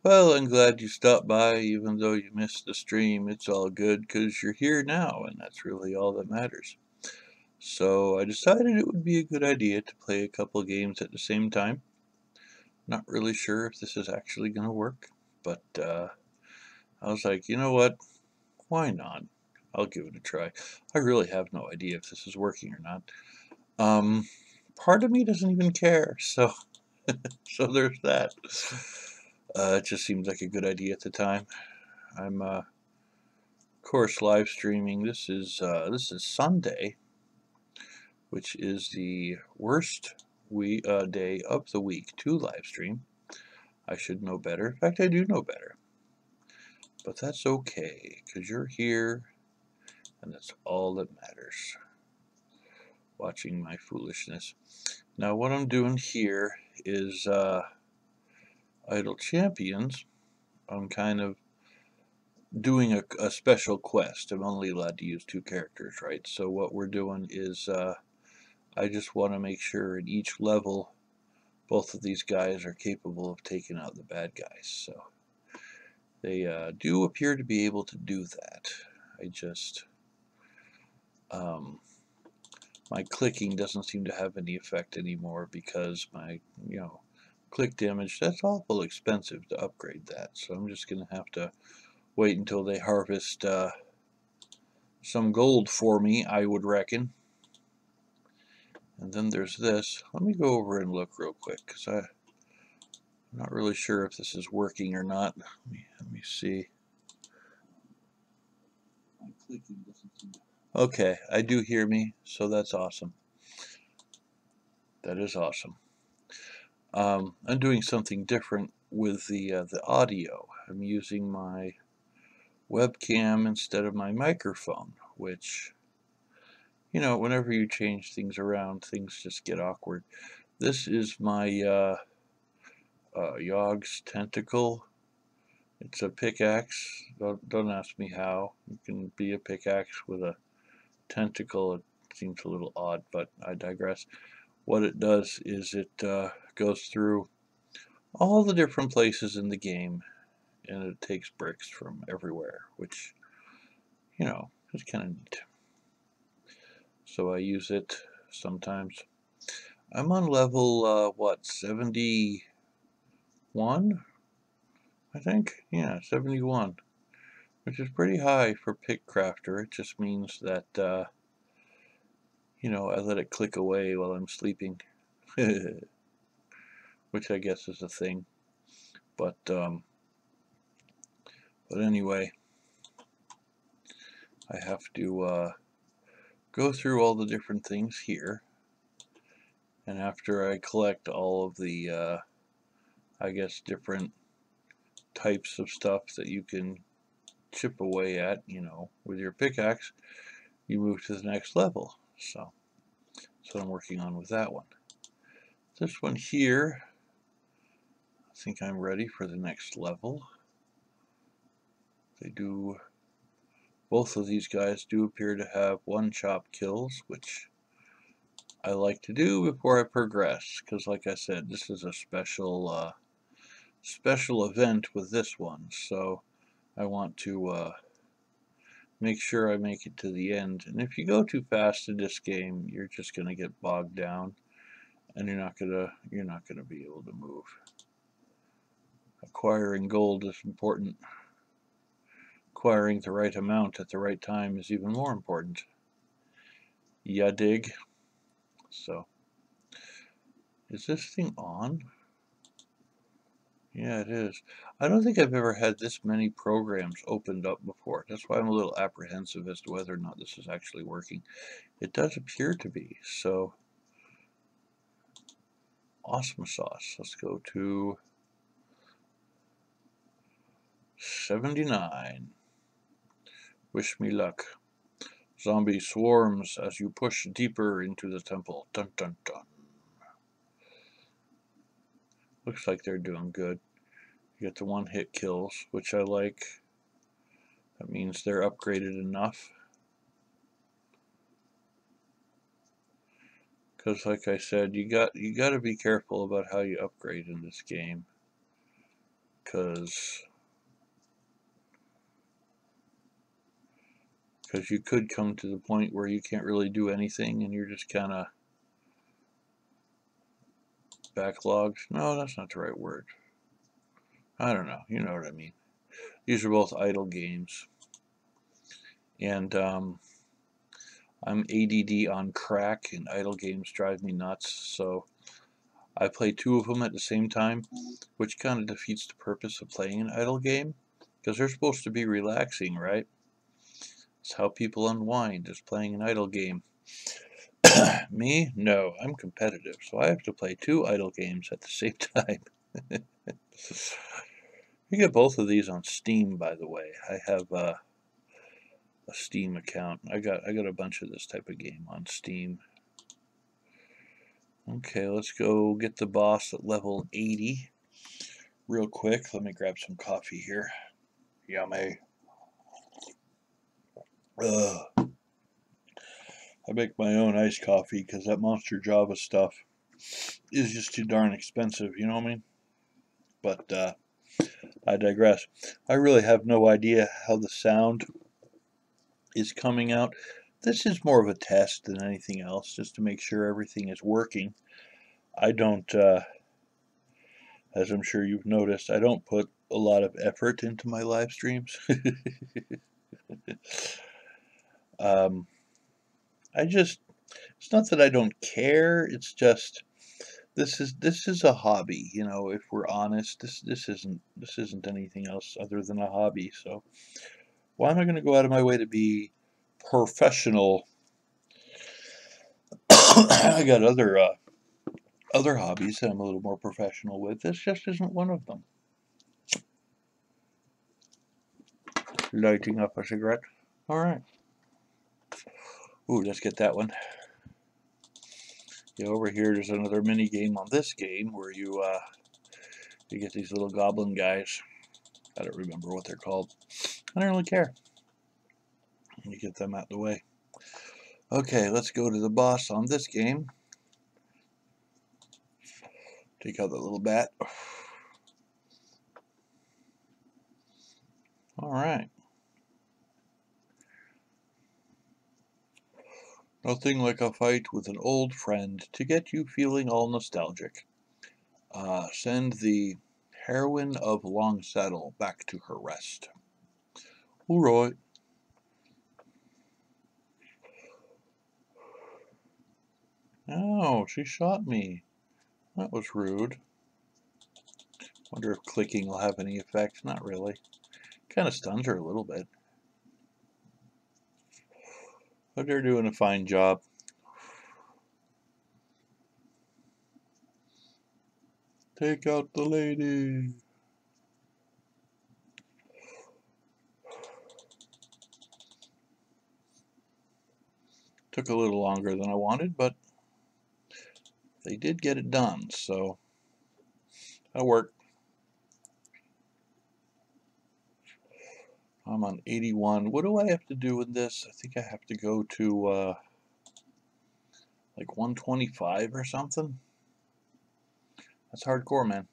Well, I'm glad you stopped by, even though you missed the stream. It's all good, 'cause you're here now, and that's really all that matters. So I decided it would be a good idea to play a couple games at the same time. Not really sure if this is actually going to work, but I was like, you know what? Why not? I'll give it a try. I really have no idea if this is working or not. Um, Part of me doesn't even care, so so there's that. It just seems like a good idea at the time. I'm of course live streaming. This is Sunday, which is the worst day of the week to live stream. I should know better. In fact, I do know better. But that's okay, because you're here, and that's all that matters. Watching my foolishness. Now, what I'm doing here is Idle Champions. I'm kind of doing a special quest. I'm only allowed to use 2 characters, right? So what we're doing is I just want to make sure in each level both of these guys are capable of taking out the bad guys. So they do appear to be able to do that. I just my clicking doesn't seem to have any effect anymore because my click damage, that's awful expensive to upgrade that. So I'm just gonna have to wait until they harvest some gold for me, I would reckon. And then there's this. Let me go over and look real quick, because I'm not really sure if this is working or not. Let me see. My clicking doesn't seem to... Okay, I do hear me, so that's awesome. That is awesome. I'm doing something different with the audio. I'm using my webcam instead of my microphone, which, whenever you change things around, things just get awkward. This is my Yogg's tentacle. It's a pickaxe. Don't ask me how. It can be a pickaxe with a tentacle. It seems a little odd, but I digress. What it does is it goes through all the different places in the game, and it takes bricks from everywhere, which, is kind of neat. So I use it sometimes. I'm on level, 71? I think? Yeah, 71. Which is pretty high for Pickcrafter. It just means that, I let it click away while I'm sleeping. Which I guess is a thing. But anyway, I have to go through all the different things here. And after I collect all of the, I guess, different types of stuff that you can chip away at, with your pickaxe, you move to the next level. So that's what I'm working on with that one. This one here, I think I'm ready for the next level. Both of these guys do appear to have one-shot kills, which I like to do before I progress, because like I said, this is a special event with this one, so I want to make sure I make it to the end. And if you go too fast in this game, you're just gonna get bogged down, and you're not gonna be able to move. Acquiring gold is important. Acquiring the right amount at the right time is even more important. Ya dig? So, is this thing on? Yeah, it is. I don't think I've ever had this many programs opened up before. That's why I'm a little apprehensive as to whether or not this is actually working. It does appear to be, so awesome sauce. Let's go to 79. Wish me luck. Zombie swarms as you push deeper into the temple. Dun dun dun. Looks like they're doing good. You get the one-hit kills, which I like. That means they're upgraded enough. Because like I said, you got to be careful about how you upgrade in this game. because you could come to the point where you can't really do anything and you're just kind of backlogged. No, that's not the right word. I don't know. You know what I mean. These are both idle games. And I'm ADD on crack, and idle games drive me nuts. So I play two of them at the same time, which kind of defeats the purpose of playing an idle game, because they're supposed to be relaxing, right? It's how people unwind, is playing an idle game. Me? No, I'm competitive, so I have to play two idle games at the same time. You get both of these on Steam, by the way. I have a Steam account. I got a bunch of this type of game on Steam. Okay, let's go get the boss at level 80 real quick. Let me grab some coffee here. Yummy. I make my own iced coffee because that Monster Java stuff is just too darn expensive, you know what I mean? But I digress. I really have no idea how the sound is coming out. This is more of a test than anything else, just to make sure everything is working. I don't, as I'm sure you've noticed, I don't put a lot of effort into my live streams. It's not that I don't care, it's just, this is a hobby, you know, if we're honest. This isn't anything else other than a hobby, so why am I going to go out of my way to be professional? I got other hobbies that I'm a little more professional with. This just isn't one of them. Lighting up a cigarette. All right. Ooh, let's get that one. Yeah, over here there's another mini game on this game where you get these little goblin guys. I don't remember what they're called. I don't really care. You get them out of the way. Okay, let's go to the boss on this game. Take out that little bat. All right. Nothing like a fight with an old friend to get you feeling all nostalgic. Send the heroine of Longsaddle back to her rest. All right. Oh, she shot me. That was rude. Wonder if clicking will have any effect. Not really. Kind of stuns her a little bit. But they're doing a fine job. Take out the lady. Took a little longer than I wanted, but they did get it done, so that worked. I'm on 81. What do I have to do with this? I think I have to go to like 125 or something. That's hardcore, man.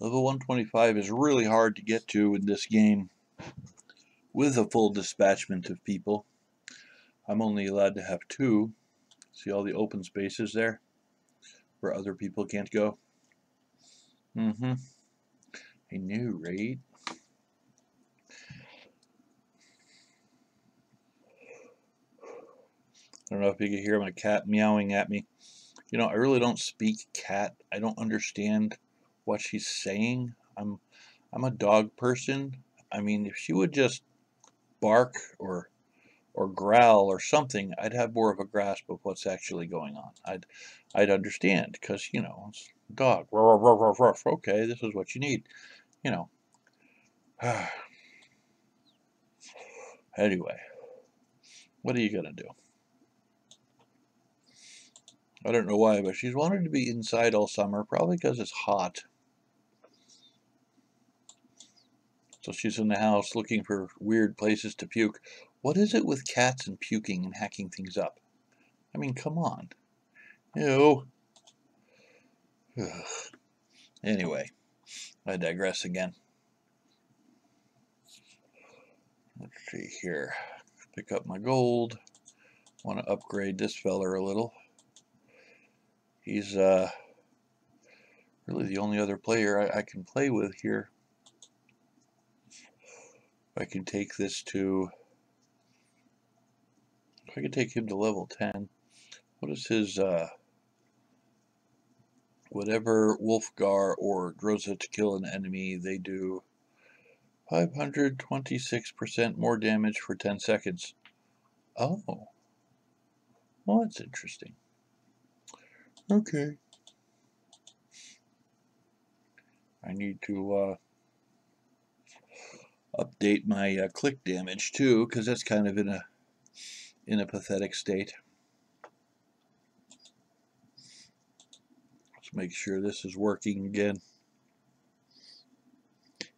Level 125 is really hard to get to in this game with a full dispatchment of people. I'm only allowed to have 2. See all the open spaces there where other people can't go? I knew, right? I don't know if you can hear my cat meowing at me. You know, I really don't speak cat. I don't understand what she's saying. I'm a dog person. I mean, if she would just bark or growl or something, I'd have more of a grasp of what's actually going on. I'd understand, because, you know, it's a dog. Ruff, ruff, ruff, ruff. Okay, this is what you need. You know. Anyway, what are you gonna do? I don't know why, but she's wanted to be inside all summer, probably because it's hot. So she's in the house looking for weird places to puke. What is it with cats and puking and hacking things up? I mean, come on. Ew. Ugh. Anyway, I digress again. Let's see here. Pick up my gold. Want to upgrade this feller a little. He's really the only other player I can play with here. I can take this to, if I can take him to level 10, what is his, whatever Wolfgar or Droza to kill an enemy, they do 526% more damage for 10 seconds. Oh, well, that's interesting. Okay. I need to update my click damage too, because that's kind of in a pathetic state. Let's make sure this is working again.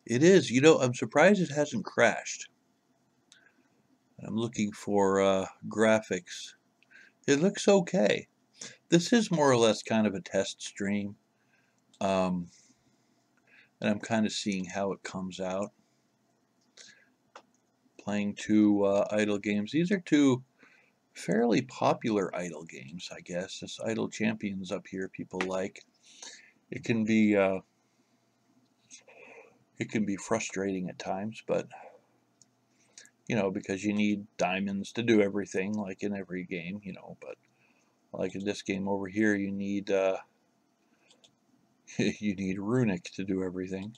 It is. You know, I'm surprised it hasn't crashed. I'm looking for graphics. It looks okay. This is more or less kind of a test stream. And I'm kind of seeing how it comes out. Playing two idle games. These are two fairly popular idle games, I guess. This Idle Champions up here people like. It can be frustrating at times, but you know, because you need diamonds to do everything, like in every game, you know. But like in this game over here, you need you need runic to do everything.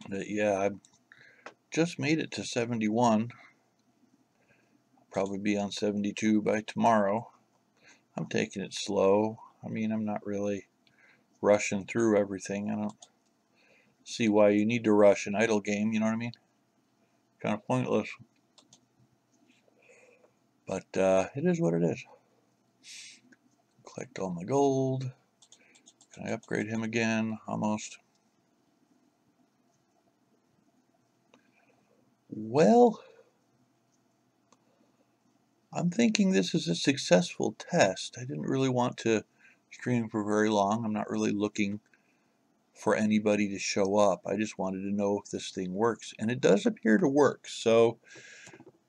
But yeah, I just made it to 71. Probably be on 72 by tomorrow. I'm taking it slow. I mean, I'm not really rushing through everything. I don't see why you need to rush an idle game, you know what I mean? Kind of pointless. But it is what it is. Collect all my gold. Can I upgrade him again? Almost. Well, I'm thinking this is a successful test. I didn't really want to stream for very long. I'm not really looking for anybody to show up. I just wanted to know if this thing works. And it does appear to work. So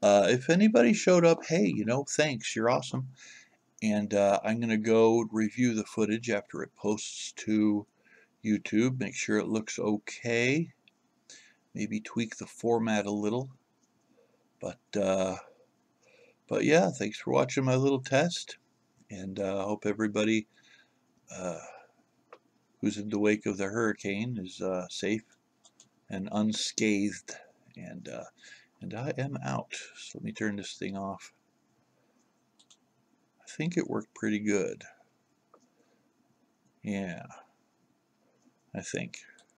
if anybody showed up, hey, you know, thanks, you're awesome. And I'm going to go review the footage after it posts to YouTube, make sure it looks okay, maybe tweak the format a little. But yeah, thanks for watching my little test, and I hope everybody who's in the wake of the hurricane is safe and unscathed. And I am out. So let me turn this thing off. I think it worked pretty good. Yeah, I think.